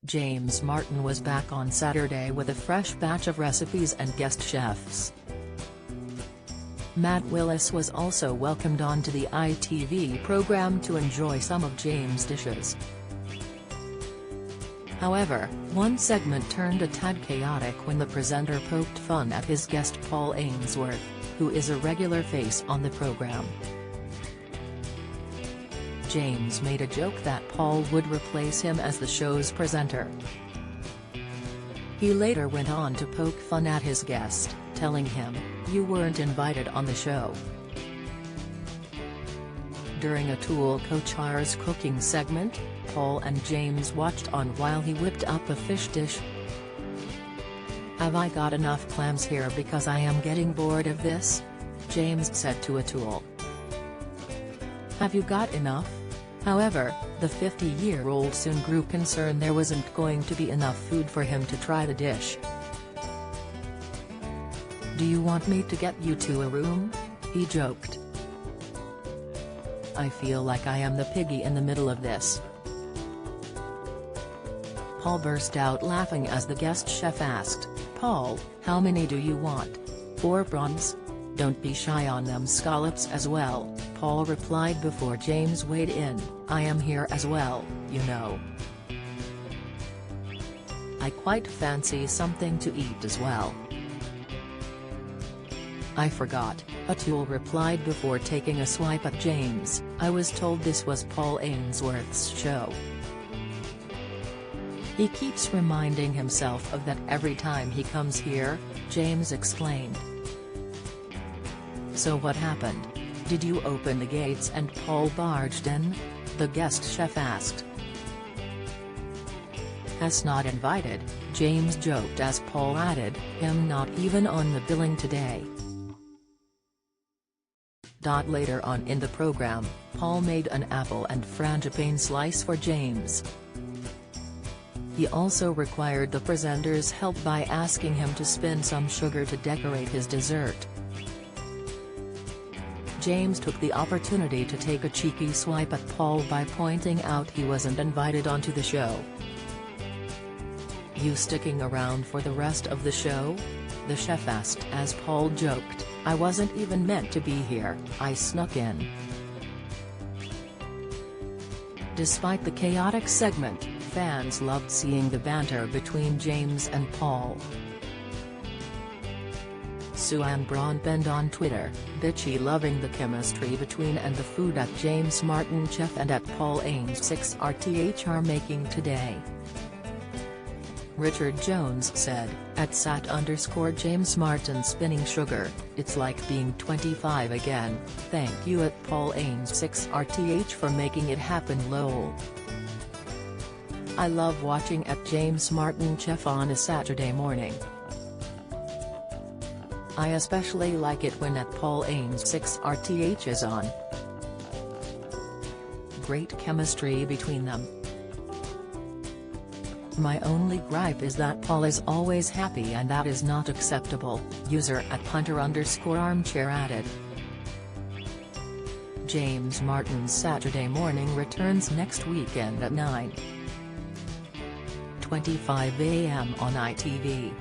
James Martin was back on Saturday with a fresh batch of recipes and guest chefs. Matt Willis was also welcomed onto the ITV program to enjoy some of James' dishes. However, one segment turned a tad chaotic when the presenter poked fun at his guest Paul Ainsworth, who is a regular face on the program. James made a joke that Paul would replace him as the show's presenter. He later went on to poke fun at his guest, telling him, "You weren't invited on the show." During Atul Kochar's cooking segment, Paul and James watched on while he whipped up a fish dish. "Have I got enough clams here because I am getting bored of this?" James said to Atul. "Have you got enough?" However, the 50-year-old soon grew concerned there wasn't going to be enough food for him to try the dish. "Do you want me to get you to a room?" he joked. "I feel like I am the piggy in the middle of this." Paul burst out laughing as the guest chef asked, "Paul, how many do you want? 4 prawns? Don't be shy on them scallops as well," Paul replied before James weighed in, "I am here as well, you know. I quite fancy something to eat as well." "I forgot," Atul replied before taking a swipe at James, "I was told this was Paul Ainsworth's show." "He keeps reminding himself of that every time he comes here," James explained. "So what happened? Did you open the gates and Paul barged in?" the guest chef asked. "Has not invited," James joked as Paul added, "Him not even on the billing today." Later on in the program, Paul made an apple and frangipane slice for James. He also required the presenter's help by asking him to spin some sugar to decorate his dessert. James took the opportunity to take a cheeky swipe at Paul by pointing out he wasn't invited onto the show. "You sticking around for the rest of the show?" the chef asked as Paul joked, "I wasn't even meant to be here, I snuck in." Despite the chaotic segment, fans loved seeing the banter between James and Paul. Suan Broadbent on Twitter, "Bitchy loving the chemistry between and the food at James Martin Chef and at Paul Ainsworth are making today." Richard Jones said, at @James Martin spinning sugar, "It's like being 25 again, thank you at Paul Ainsworth for making it happen lol. I love watching at James Martin Chef on a Saturday morning. I especially like it when at Paul Ainsworth is on. Great chemistry between them. My only gripe is that Paul is always happy and that is not acceptable," user at @Punter_armchair added. James Martin's Saturday Morning returns next weekend at 9:25 a.m. on ITV.